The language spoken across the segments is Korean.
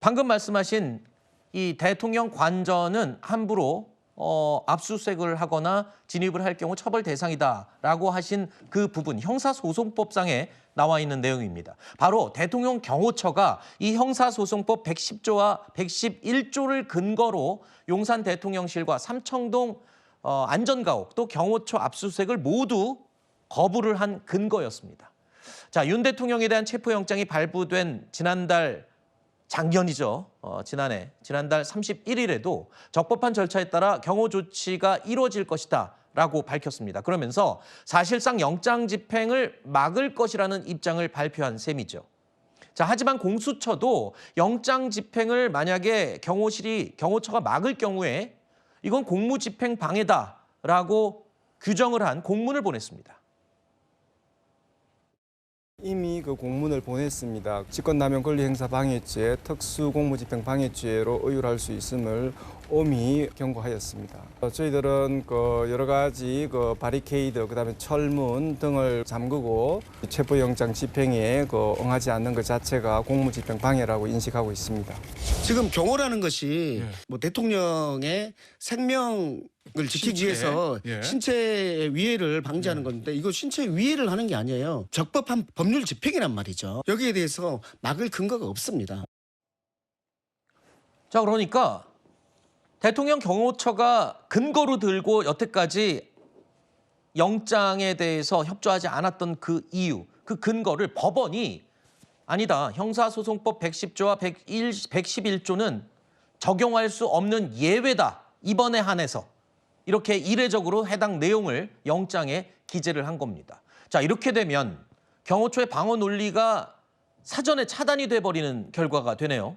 방금 말씀하신 이 대통령 관저는 함부로 압수수색을 하거나 진입을 할 경우 처벌 대상이다라고 하신 그 부분 형사소송법상에 나와 있는 내용입니다. 바로 대통령 경호처가 이 형사소송법 110조와 111조를 근거로 용산 대통령실과 삼청동 안전가옥 또 경호처 압수수색을 모두 거부를 한 근거였습니다. 자, 윤 대통령에 대한 체포영장이 발부된 지난달 작년이죠. 지난달 31일에도 적법한 절차에 따라 경호 조치가 이루어질 것이다 라고 밝혔습니다. 그러면서 사실상 영장 집행을 막을 것이라는 입장을 발표한 셈이죠. 자, 하지만 공수처도 영장 집행을 만약에 경호처가 막을 경우에 이건 공무집행 방해다라고 규정을 한 공문을 보냈습니다. 이미 그 공문을 보냈습니다. 직권남용 권리행사방해죄, 특수공무집행방해죄로 의율할 수 있음을 엄히 경고하였습니다. 저희들은 여러 가지 바리케이드, 그다음에 철문 등을 잠그고 체포영장 집행에 응하지 않는 것 자체가 공무집행방해라고 인식하고 있습니다. 지금 경호라는 것이 뭐 대통령의 생명을 지키기 위해서 신체 위해를 방지하는 건데 이거 신체 위해를 하는 게 아니에요. 적법한 법률 집행이란 말이죠. 여기에 대해서 막을 근거가 없습니다. 자, 그러니까 대통령 경호처가 근거로 들고 여태까지 영장에 대해서 협조하지 않았던 그 이유, 그 근거를 법원이 아니다. 형사소송법 110조와 111조는 적용할 수 없는 예외다. 이번에 한해서. 이렇게 이례적으로 해당 내용을 영장에 기재를 한 겁니다. 자, 이렇게 되면 경호처의 방어 논리가 사전에 차단이 돼버리는 결과가 되네요.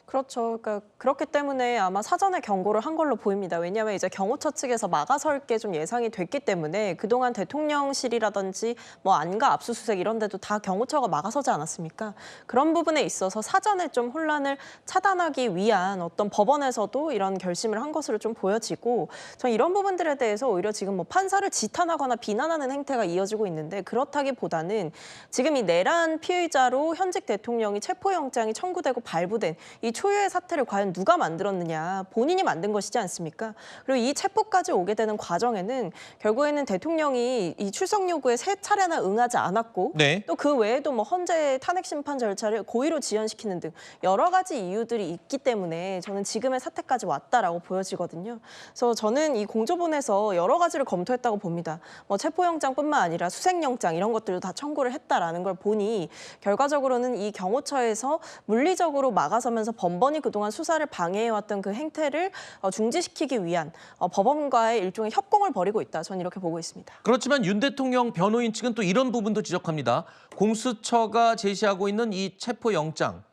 그렇죠. 그러니까 그렇기 때문에 아마 사전에 경고를 한 걸로 보입니다. 왜냐하면 이제 경호처 측에서 막아설 게 좀 예상이 됐기 때문에 그동안 대통령실이라든지 뭐 안가 압수수색 이런 데도 다 경호처가 막아서지 않았습니까? 그런 부분에 있어서 사전에 좀 혼란을 차단하기 위한 어떤 법원에서도 이런 결심을 한 것으로 좀 보여지고 저는 이런 부분들에 대해서 오히려 지금 뭐 판사를 지탄하거나 비난하는 행태가 이어지고 있는데 그렇다기보다는 지금 이 내란 피의자로 현직 대통령이 체포영장이 청구되고 발부된 이 초유의 사태를 과연 누가 만들었느냐, 본인이 만든 것이지 않습니까? 그리고 이 체포까지 오게 되는 과정에는 결국에는 대통령이 이 출석 요구에 3차례나 응하지 않았고 네. 또 그 외에도 뭐 헌재 탄핵 심판 절차를 고의로 지연시키는 등 여러 가지 이유들이 있기 때문에 저는 지금의 사태까지 왔다라고 보여지거든요. 그래서 저는 이 공조본에서 여러 가지를 검토했다고 봅니다. 뭐 체포영장뿐만 아니라 수색영장 이런 것들도 다 청구를 했다라는 걸 보니 결과적으로는 이 경호처에서 물리적으로 막아서면서 번번이 그동안 수사를 방해해왔던 그 행태를 중지시키기 위한 법원과의 일종의 협공을 벌이고 있다. 저는 이렇게 보고 있습니다. 그렇지만 윤 대통령 변호인 측은 또 이런 부분도 지적합니다. 공수처가 제시하고 있는 이 체포영장,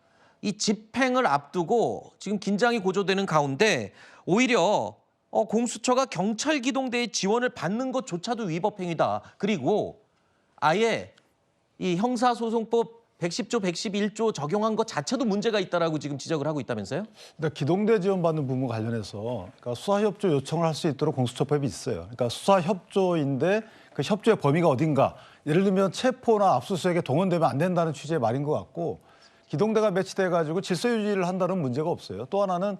이 집행을 앞두고 지금 긴장이 고조되는 가운데 오히려 공수처가 경찰 기동대의 지원을 받는 것조차도 위법 행위다. 그리고 아예 이 형사소송법 110조, 111조 적용한 것 자체도 문제가 있다라고 지금 지적을 하고 있다면서요? 그러니까 기동대 지원받는 부분 관련해서 그러니까 수사협조 요청을 할 수 있도록 공수처법이 있어요. 그러니까 수사협조인데 그 협조의 범위가 어딘가. 예를 들면 체포나 압수수색에 동원되면 안 된다는 취지의 말인 것 같고 기동대가 배치돼가지고 질서 유지를 한다는 문제가 없어요. 또 하나는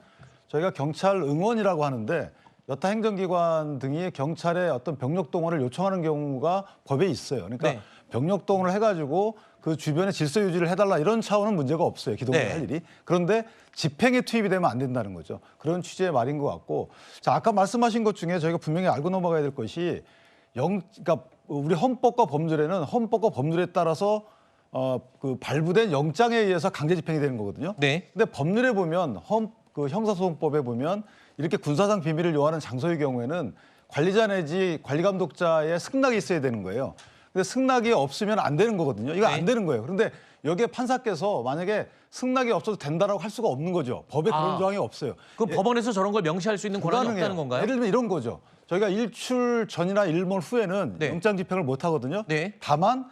저희가 경찰 응원이라고 하는데 여타 행정기관 등이 경찰의 어떤 병력 동원을 요청하는 경우가 법에 있어요. 그러니까 네. 병력 동원을 해가지고 그 주변에 질서 유지를 해달라 이런 차원은 문제가 없어요. 기동대 네. 할 일이. 그런데 집행에 투입이 되면 안 된다는 거죠. 그런 취지의 말인 것 같고. 자, 아까 말씀하신 것 중에 저희가 분명히 알고 넘어가야 될 것이 그러니까 우리 헌법과 법률에 따라서 그 발부된 영장에 의해서 강제 집행이 되는 거거든요. 네. 근데 법률에 보면 그 형사소송법에 보면 이렇게 군사상 비밀을 요하는 장소의 경우에는 관리자 내지 관리감독자의 승낙이 있어야 되는 거예요. 근데 승낙이 없으면 안 되는 거거든요. 이거 네. 안 되는 거예요. 그런데 여기에 판사께서 만약에 승낙이 없어도 된다라고 할 수가 없는 거죠. 법에 그런 조항이 없어요. 그럼 법원에서 저런 걸 명시할 수 있는 권한이 불가능해요. 없다는 건가요? 예를 들면 이런 거죠. 저희가 일출 전이나 일몰 후에는 네. 영장 집행을 못 하거든요. 네. 다만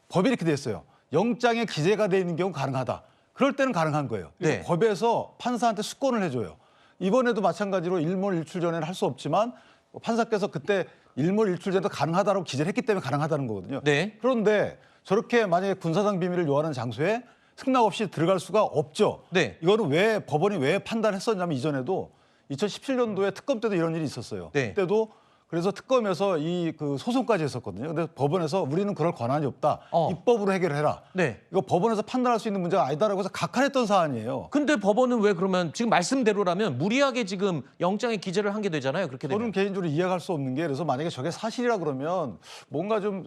법이 이렇게 돼 있어요. 영장에 기재가 돼 있는 경우 가능하다. 그럴 때는 가능한 거예요. 네. 법에서 판사한테 수권을 해줘요. 이번에도 마찬가지로 일몰 일출 전에는 할 수 없지만 판사께서 그때 일몰 일출 전에도 가능하다고 기재를 했기 때문에 가능하다는 거거든요. 네. 그런데 저렇게 만약에 군사상 비밀을 요하는 장소에 승낙 없이 들어갈 수가 없죠. 네. 이거는 왜 법원이 왜 판단했었냐면 이전에도 2017년도에 특검 때도 이런 일이 있었어요. 네. 그때도 그래서 특검에서 이 그 소송까지 했었거든요. 근데 법원에서 우리는 그럴 권한이 없다. 입법으로 해결해라. 네. 이거 법원에서 판단할 수 있는 문제가 아니다라고 해서 각하했던 사안이에요. 근데 법원은 왜 그러면 지금 말씀대로라면 무리하게 지금 영장에 기재를 한 게 되잖아요. 그렇게 되면. 저는 개인적으로 이해할 수 없는 게 그래서 만약에 저게 사실이라 그러면 뭔가 좀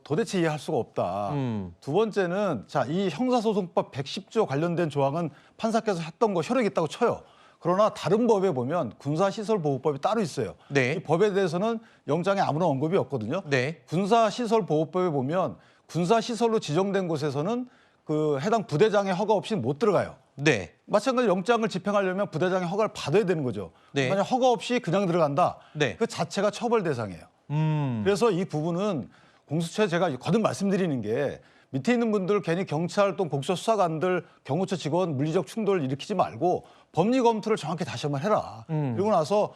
도대체 이해할 수가 없다. 두 번째는 자, 이 형사소송법 110조 관련된 조항은 판사께서 했던 거 효력이 있다고 쳐요. 그러나 다른 법에 보면 군사시설보호법이 따로 있어요. 네. 이 법에 대해서는 영장에 아무런 언급이 없거든요. 네. 군사시설보호법에 보면 군사시설로 지정된 곳에서는 그 해당 부대장의 허가 없이는 못 들어가요. 네. 마찬가지로 영장을 집행하려면 부대장의 허가를 받아야 되는 거죠. 네. 만약 허가 없이 그냥 들어간다. 네. 그 자체가 처벌 대상이에요. 그래서 이 부분은 공수처에 제가 거듭 말씀드리는 게 밑에 있는 분들 괜히 경찰 또 공수처 수사관들 경호처 직원 물리적 충돌을 일으키지 말고 법리 검토를 정확히 다시 한번 해라. 그리고 나서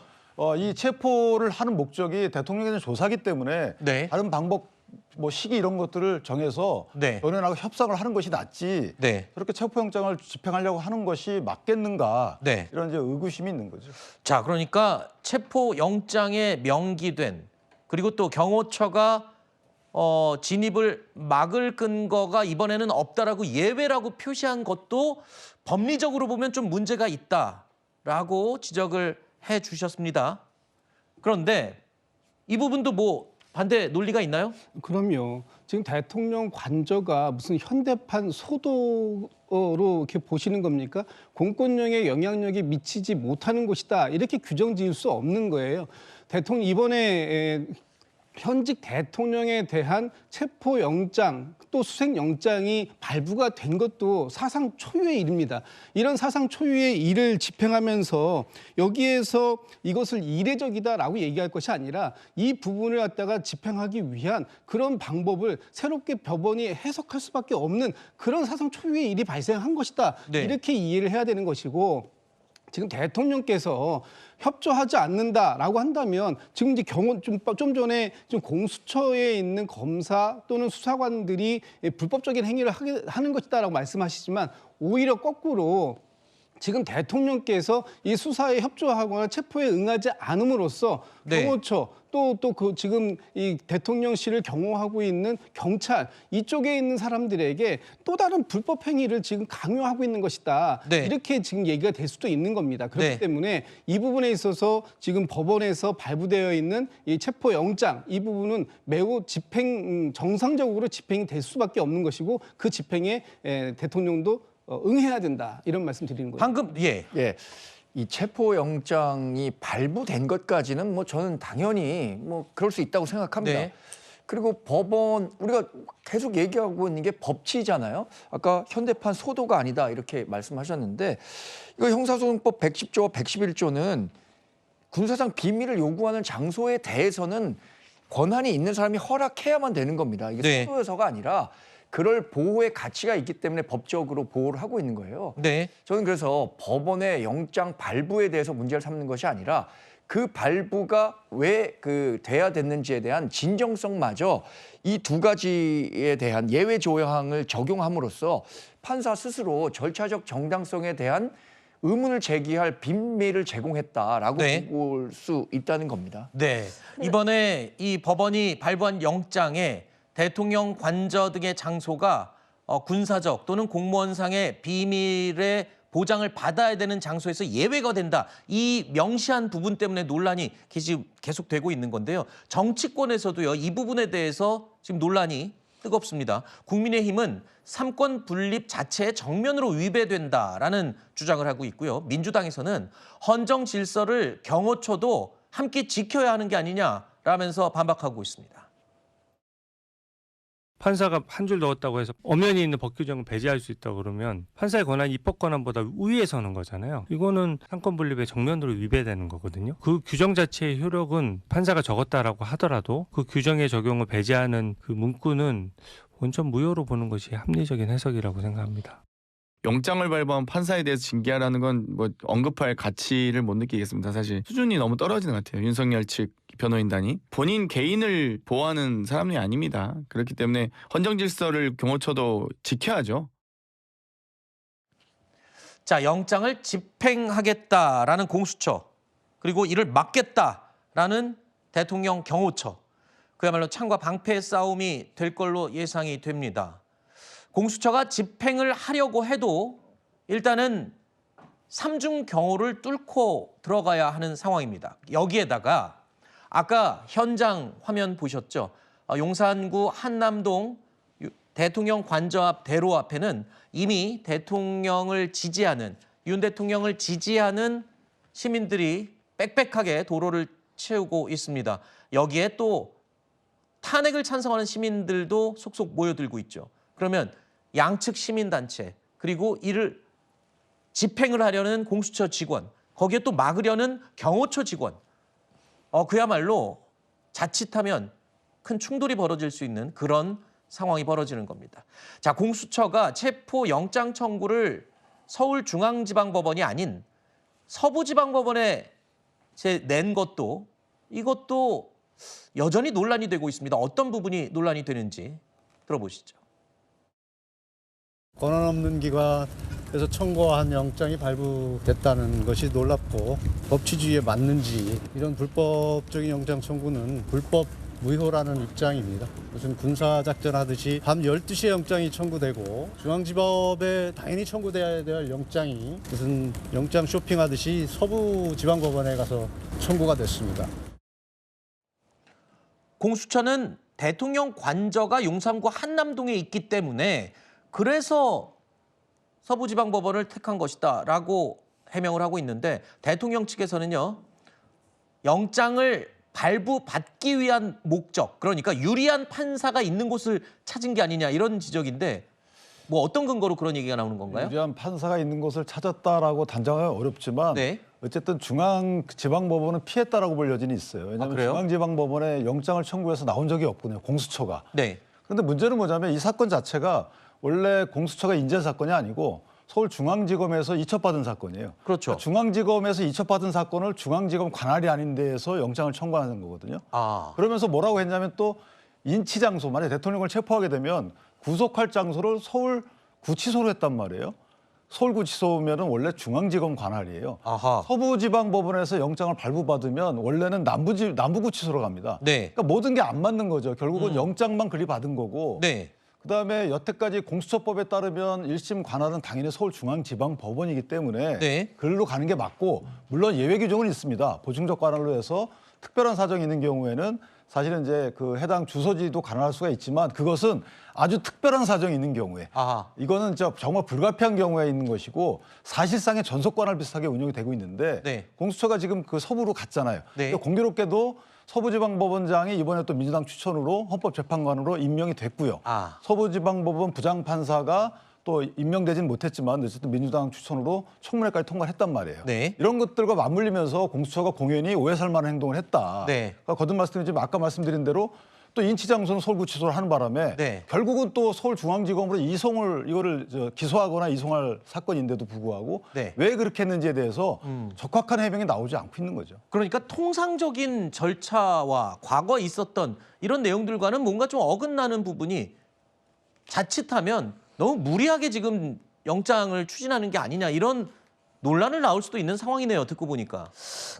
이 체포를 하는 목적이 대통령에 대한 조사기 때문에 네. 다른 방법 뭐 시기 이런 것들을 정해서 네. 연예인하고 협상을 하는 것이 낫지 네. 저렇게 체포영장을 집행하려고 하는 것이 맞겠는가 네. 이런 이제 의구심이 있는 거죠. 자, 그러니까 체포 영장에 명기된 그리고 또 경호처가 진입을 막을 근거가 이번에는 없다라고 예외라고 표시한 것도 법리적으로 보면 좀 문제가 있다라고 지적을 해 주셨습니다. 그런데 이 부분도 뭐 반대 논리가 있나요? 그럼요. 지금 대통령 관저가 무슨 현대판 소도로 이렇게 보시는 겁니까? 공권력에 영향력이 미치지 못하는 곳이다. 이렇게 규정 지을 수 없는 거예요. 대통령 이번에 현직 대통령에 대한 체포영장 또 수색영장이 발부가 된 것도 사상 초유의 일입니다. 이런 사상 초유의 일을 집행하면서 여기에서 이것을 이례적이다라고 얘기할 것이 아니라 이 부분을 갖다가 집행하기 위한 그런 방법을 새롭게 법원이 해석할 수밖에 없는 그런 사상 초유의 일이 발생한 것이다. 네. 이렇게 이해를 해야 되는 것이고 지금 대통령께서 협조하지 않는다라고 한다면 지금 이제 좀 전에 좀 공수처에 있는 검사 또는 수사관들이 불법적인 행위를 하는 것이다라고 말씀하시지만 오히려 거꾸로 지금 대통령께서 이 수사에 협조하거나 체포에 응하지 않음으로써 네. 경호처 또 그 지금 이 대통령실을 경호하고 있는 경찰 이쪽에 있는 사람들에게 또 다른 불법 행위를 지금 강요하고 있는 것이다. 네. 이렇게 지금 얘기가 될 수도 있는 겁니다. 그렇기 네. 때문에 이 부분에 있어서 지금 법원에서 발부되어 있는 이 체포 영장 이 부분은 매우 정상적으로 집행이 될 수밖에 없는 것이고 그 집행에 대통령도 응해야 된다 이런 말씀 드리는 거예요. 방금 예, 이 체포영장이 발부된 것까지는 뭐 저는 당연히 뭐 그럴 수 있다고 생각합니다. 네. 그리고 법원 우리가 계속 얘기하고 있는 게 법치잖아요. 아까 현대판 소도가 아니다 이렇게 말씀하셨는데 이거 형사소송법 110조와 111조는 군사상 비밀을 요구하는 장소에 대해서는 권한이 있는 사람이 허락해야만 되는 겁니다. 이게 네. 소도여서가 아니라 그럴 보호의 가치가 있기 때문에 법적으로 보호를 하고 있는 거예요. 네. 저는 그래서 법원의 영장 발부에 대해서 문제를 삼는 것이 아니라 그 발부가 왜 돼야 됐는지에 대한 진정성마저 이 두 가지에 대한 예외 조항을 적용함으로써 판사 스스로 절차적 정당성에 대한 의문을 제기할 빈미를 제공했다라고 네. 볼 수 있다는 겁니다. 네. 이번에 이 법원이 발부한 영장에 대통령 관저 등의 장소가 군사적 또는 공무원상의 비밀의 보장을 받아야 되는 장소에서 예외가 된다. 이 명시한 부분 때문에 논란이 계속되고 있는 건데요. 정치권에서도요. 이 부분에 대해서 지금 논란이 뜨겁습니다. 국민의힘은 삼권 분립 자체의 정면으로 위배된다라는 주장을 하고 있고요. 민주당에서는 헌정 질서를 경호처도 함께 지켜야 하는 게 아니냐라면서 반박하고 있습니다. 판사가 한 줄 넣었다고 해서 엄연히 있는 법 규정을 배제할 수 있다고 그러면 판사의 권한이 입법 권한보다 위에 서는 거잖아요. 이거는 삼권 분립의 정면으로 위배되는 거거든요. 그 규정 자체의 효력은 판사가 적었다라고 하더라도 그 규정의 적용을 배제하는 그 문구는 원천 무효로 보는 것이 합리적인 해석이라고 생각합니다. 영장을 발부한 판사에 대해서 징계하라는 건 뭐 언급할 가치를 못 느끼겠습니다. 사실 수준이 너무 떨어지는 것 같아요. 윤석열 측 변호인단이 본인 개인을 보호하는 사람이 아닙니다. 그렇기 때문에 헌정 질서를 경호처도 지켜야죠. 자, 영장을 집행하겠다라는 공수처, 그리고 이를 막겠다라는 대통령 경호처. 그야말로 창과 방패의 싸움이 될 걸로 예상이 됩니다. 공수처가 집행을 하려고 해도 일단은 삼중 경호를 뚫고 들어가야 하는 상황입니다. 여기에다가 아까 현장 화면 보셨죠? 용산구 한남동 대통령 관저 앞 대로 앞에는 이미 대통령을 지지하는, 윤 대통령을 지지하는 시민들이 빽빽하게 도로를 채우고 있습니다. 여기에 또 탄핵을 찬성하는 시민들도 속속 모여들고 있죠. 그러면 양측 시민단체, 그리고 이를 집행을 하려는 공수처 직원, 거기에 또 막으려는 경호처 직원, 그야말로 자칫하면 큰 충돌이 벌어질 수 있는 그런 상황이 벌어지는 겁니다. 자, 공수처가 체포 영장 청구를 서울중앙지방법원이 아닌 서부지방법원에 낸 것도, 이것도 여전히 논란이 되고 있습니다. 어떤 부분이 논란이 되는지 들어보시죠. 권한 없는 기관에서 청구한 영장이 발부됐다는 것이 놀랍고 법 취지에 맞는지, 이런 불법적인 영장 청구는 불법 무효라는 입장입니다. 무슨 군사작전 하듯이 밤 12시에 영장이 청구되고 중앙지법에 당연히 청구돼야 될 영장이 무슨 영장 쇼핑하듯이 서부지방법원에 가서 청구가 됐습니다. 공수처는 대통령 관저가 용산구 한남동에 있기 때문에 그래서 서부지방법원을 택한 것이다라고 해명을 하고 있는데, 대통령 측에서는요, 영장을 발부받기 위한 목적, 그러니까 유리한 판사가 있는 곳을 찾은 게 아니냐, 이런 지적인데 뭐 어떤 근거로 그런 얘기가 나오는 건가요? 유리한 판사가 있는 곳을 찾았다라고 단정하기 어렵지만 네. 어쨌든 중앙지방법원은 피했다라고 볼 여진이 있어요. 왜냐하면 그래요? 중앙지방법원에 영장을 청구해서 나온 적이 없거든요, 공수처가. 네. 그런데 문제는 뭐냐면 이 사건 자체가 원래 공수처가 인제 사건이 아니고 서울중앙지검에서 이첩받은 사건이에요. 그렇죠. 중앙지검에서 이첩받은 사건을 중앙지검 관할이 아닌 데에서 영장을 청구하는 거거든요. 그러면서 뭐라고 했냐면 또 인치 장소, 만약에 대통령을 체포하게 되면 구속할 장소를 서울구치소로 했단 말이에요. 서울구치소면은 원래 중앙지검 관할이에요. 아하. 서부지방법원에서 영장을 발부받으면 원래는 남부구치소로 갑니다. 네. 그러니까 모든 게 안 맞는 거죠. 결국은 영장만 그리 받은 거고. 네. 그다음에 여태까지 공수처법에 따르면 1심 관할은 당연히 서울중앙지방법원이기 때문에 네. 그걸로 가는 게 맞고, 물론 예외 규정은 있습니다. 보충적 관할로 해서 특별한 사정이 있는 경우에는 사실은 이제 그 해당 주소지도 관할할 수가 있지만, 그것은 아주 특별한 사정이 있는 경우에, 이거는 정말 불가피한 경우에 있는 것이고 사실상의 전속 관할 비슷하게 운영이 되고 있는데, 네. 공수처가 지금 그 서부로 갔잖아요. 네. 그러니까 공교롭게도 서부지방법원장이 이번에 또 민주당 추천으로 헌법재판관으로 임명이 됐고요. 서부지방법원 부장판사가 또 임명되진 못했지만 어쨌든 민주당 추천으로 청문회까지 통과를 했단 말이에요. 네. 이런 것들과 맞물리면서 공수처가 공연히 오해 살 만한 행동을 했다. 네. 그러니까 거듭 말씀드리지만 아까 말씀드린 대로 또 인치 장소는 서울구치소를 하는 바람에 네. 결국은 또 서울중앙지검으로 이거를 기소하거나 이송할 사건인데도 불구하고 네. 왜 그렇게 했는지에 대해서 적확한 해명이 나오지 않고 있는 거죠. 그러니까 통상적인 절차와 과거에 있었던 이런 내용들과는 뭔가 좀 어긋나는 부분이 자칫하면 너무 무리하게 지금 영장을 추진하는 게 아니냐, 이런 논란을 나올 수도 있는 상황이네요, 듣고 보니까.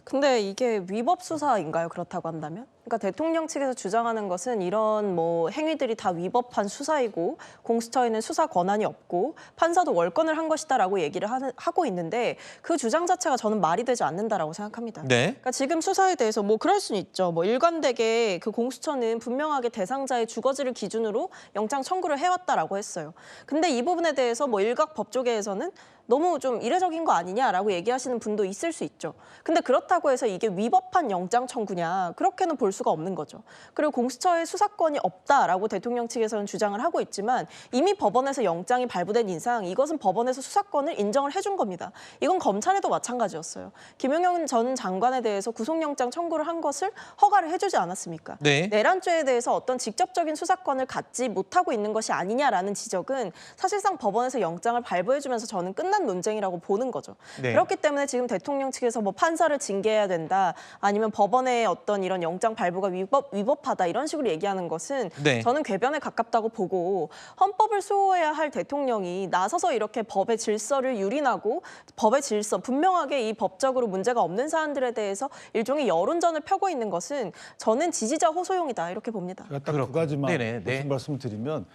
근데 이게 위법 수사인가요? 그렇다고 한다면? 그러니까 대통령 측에서 주장하는 것은 이런 뭐 행위들이 다 위법한 수사이고 공수처에는 수사 권한이 없고 판사도 월권을 한 것이다라고 얘기를 하고 있는데, 그 주장 자체가 저는 말이 되지 않는다라고 생각합니다. 네. 그러니까 지금 수사에 대해서 뭐 그럴 수는 있죠. 뭐 일관되게 그 공수처는 분명하게 대상자의 주거지를 기준으로 영장 청구를 해왔다라고 했어요. 근데 이 부분에 대해서 뭐 일각 법조계에서는 너무 좀 이례적인 거 아니냐라고 얘기하시는 분도 있을 수 있죠. 근데 그렇다고 해서 이게 위법한 영장 청구냐, 그렇게는 볼 수가 없는 거죠. 그리고 공수처에 수사권이 없다라고 대통령 측에서는 주장을 하고 있지만, 이미 법원에서 영장이 발부된 이상 이것은 법원에서 수사권을 인정을 해준 겁니다. 이건 검찰에도 마찬가지였어요. 김용현 전 장관에 대해서 구속영장 청구를 한 것을 허가를 해주지 않았습니까? 네. 내란죄에 대해서 어떤 직접적인 수사권을 갖지 못하고 있는 것이 아니냐라는 지적은 사실상 법원에서 영장을 발부해주면서 저는 끝난 판단 논쟁이라고 보는 거죠. 네. 그렇기 때문에 지금 대통령 측에서 뭐 판사를 징계해야 된다, 아니면 법원의 어떤 이런 영장 발부가 위법하다 이런 식으로 얘기하는 것은 네. 저는 궤변에 가깝다고 보고, 헌법을 수호해야 할 대통령이 나서서 이렇게 법의 질서를 유린하고 법의 질서, 분명하게 이 법적으로 문제가 없는 사안들에 대해서 일종의 여론전을 펴고 있는 것은 저는 지지자 호소용이다 이렇게 봅니다. 제가 딱 두 가지만 네네, 네. 무슨 말씀을 드리면,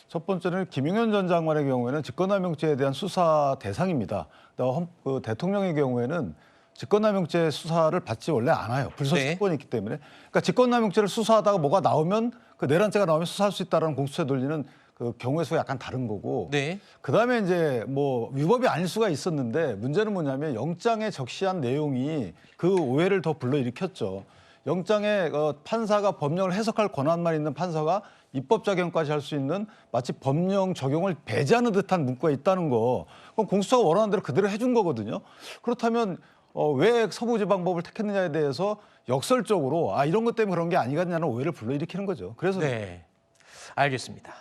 첫 번째는 김용현 전 장관의 경우에는 직권남용죄에 대한 수사 대상입니다. 그 대통령의 경우에는 직권남용죄 수사를 받지 원래 않아요. 불소속 네. 특권이 있기 때문에. 그러니까 직권남용죄를 수사하다가 뭐가 나오면 그 내란죄가 나오면 수사할 수 있다는 공수처에 돌리는 그 경우의 수가 약간 다른 거고. 네. 그다음에 이제 뭐 위법이 아닐 수가 있었는데, 문제는 뭐냐면 영장에 적시한 내용이 그 오해를 더 불러일으켰죠. 영장에 판사가 법령을 해석할 권한만 있는 판사가 입법 작용까지 할 수 있는 마치 법령 적용을 배제하는 듯한 문구가 있다는 거. 그럼 공수처가 원하는 대로 그대로 해준 거거든요. 그렇다면 왜 서부지방법을 택했느냐에 대해서 역설적으로 이런 것 때문에 그런 게 아니겠냐는 오해를 불러일으키는 거죠. 그래서 네. 알겠습니다.